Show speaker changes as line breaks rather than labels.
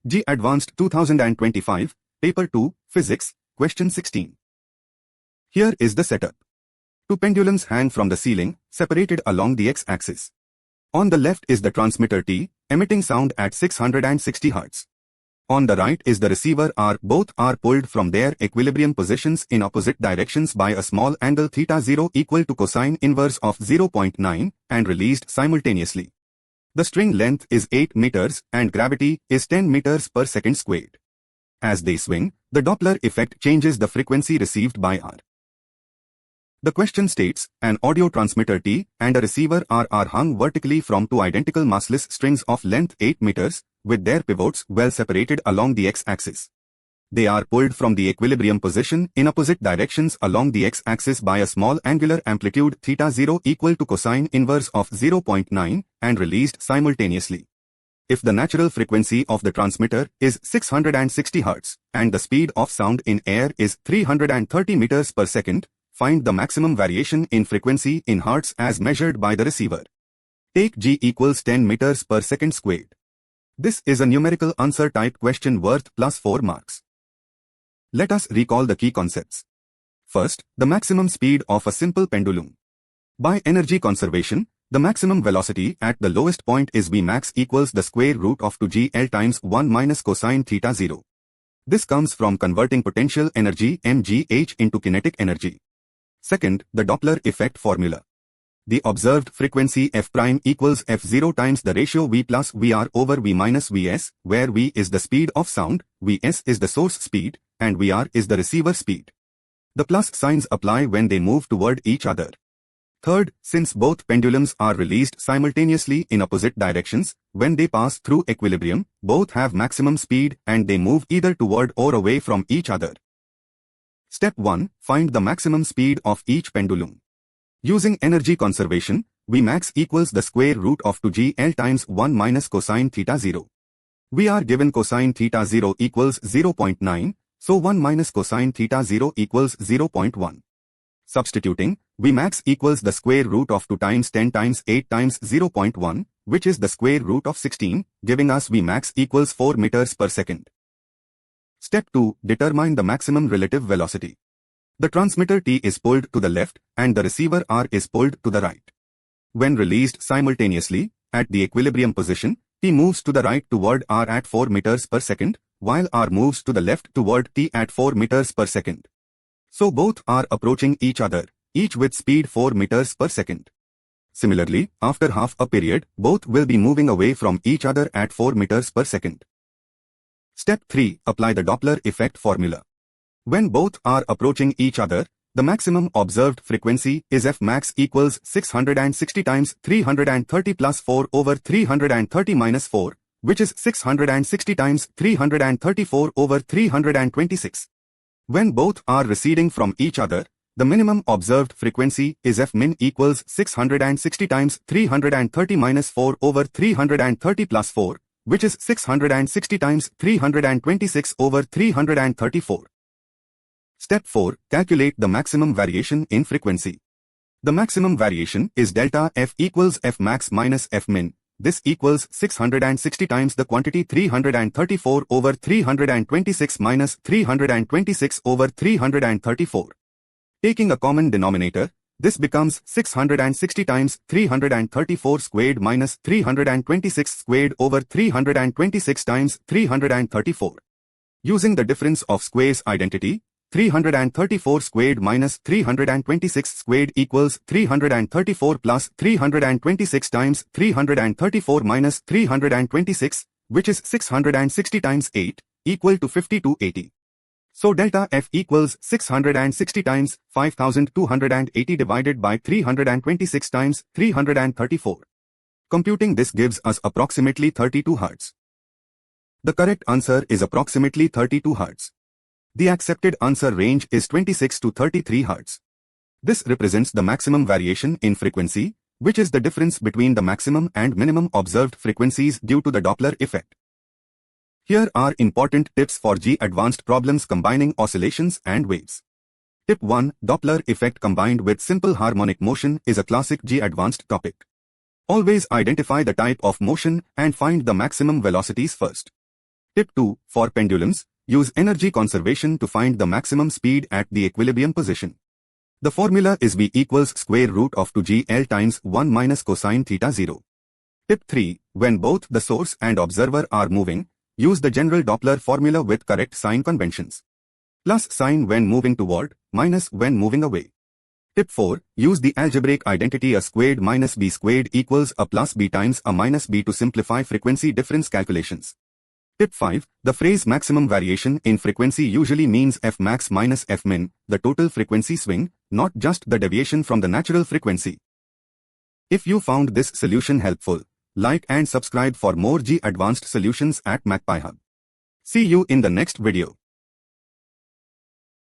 JEE Advanced 2025, Paper 2, Physics, Question 16. Here is the setup. Two pendulums hang from the ceiling, separated along the x-axis. On the left is the transmitter T, emitting sound at 660 Hz. On the right is the receiver R. Both are pulled from their equilibrium positions in opposite directions by a small angle θ0 equal to cosine inverse of 0.9 and released simultaneously. The string length is 8 meters and gravity is 10 meters per second squared. As they swing, the Doppler effect changes the frequency received by R. The question states, an audio transmitter T and a receiver R are hung vertically from two identical massless strings of length 8 meters, with their pivots well separated along the x-axis. They are pulled from the equilibrium position in opposite directions along the x-axis by a small angular amplitude θ0 equal to cosine inverse of 0.9 and released simultaneously. If the natural frequency of the transmitter is 660 Hz and the speed of sound in air is 330 meters per second, find the maximum variation in frequency in Hz as measured by the receiver. Take G equals 10 meters per second squared. This is a numerical answer type question worth +4 marks. Let us recall the key concepts. First, the maximum speed of a simple pendulum. By energy conservation, the maximum velocity at the lowest point is Vmax equals the square root of 2gl times 1 minus cosine θ0. This comes from converting potential energy mgh into kinetic energy. Second, the Doppler effect formula. The observed frequency f prime equals f0 times the ratio v plus vr over v minus vs, where v is the speed of sound, vs is the source speed, and vr is the receiver speed. The plus signs apply when they move toward each other. Third, since both pendulums are released simultaneously in opposite directions, when they pass through equilibrium, both have maximum speed and they move either toward or away from each other. Step 1. Find the maximum speed of each pendulum. Using energy conservation, Vmax equals the square root of 2gl times 1 minus cosine θ0. We are given cosine θ0 equals 0.9, so 1 minus cosine θ0 equals 0.1. Substituting, Vmax equals the square root of 2 times 10 times 8 times 0.1, which is the square root of 16, giving us Vmax equals 4 meters per second. Step 2. Determine the maximum relative velocity. The transmitter T is pulled to the left and the receiver R is pulled to the right. When released simultaneously, at the equilibrium position, T moves to the right toward R at 4 meters per second, while R moves to the left toward T at 4 meters per second. So both are approaching each other, each with speed 4 meters per second. Similarly, after half a period, both will be moving away from each other at 4 meters per second. Step 3. Apply the Doppler effect formula. When both are approaching each other, the maximum observed frequency is Fmax equals 660 times 330 plus 4 over 330 minus 4, which is 660 times 334 over 326. When both are receding from each other, the minimum observed frequency is Fmin equals 660 times 330 minus 4 over 330 plus 4, which is 660 times 326 over 334. Step 4. Calculate the maximum variation in frequency. The maximum variation is delta F equals Fmax minus Fmin. This equals 660 times the quantity 334 over 326 minus 326 over 334. Taking a common denominator, this becomes 660 times 334 squared minus 326 squared over 326 times 334. Using the difference of squares identity, 334 squared minus 326 squared equals 334 plus 326 times 334 minus 326, which is 660 times 8, equal to 5280. So delta F equals 660 times 5280 divided by 326 times 334. Computing this gives us approximately 32 Hz. The correct answer is approximately 32 Hz. The accepted answer range is 26 to 33 Hz. This represents the maximum variation in frequency, which is the difference between the maximum and minimum observed frequencies due to the Doppler effect. Here are important tips for JEE Advanced problems combining oscillations and waves. Tip 1. Doppler effect combined with simple harmonic motion is a classic JEE Advanced topic. Always identify the type of motion and find the maximum velocities first. Tip 2. For pendulums, use energy conservation to find the maximum speed at the equilibrium position. The formula is V equals square root of 2gl times 1 minus cosine theta 0. Tip 3. When both the source and observer are moving, use the general Doppler formula with correct sign conventions. Plus sign when moving toward, minus when moving away. Tip 4. Use the algebraic identity a squared minus b squared equals a plus b times a minus b to simplify frequency difference calculations. Tip 5. The phrase maximum variation in frequency usually means Fmax minus Fmin, the total frequency swing, not just the deviation from the natural frequency. If you found this solution helpful, like and subscribe for more JEE Advanced solutions at MAGPIEHUB. See you in the next video.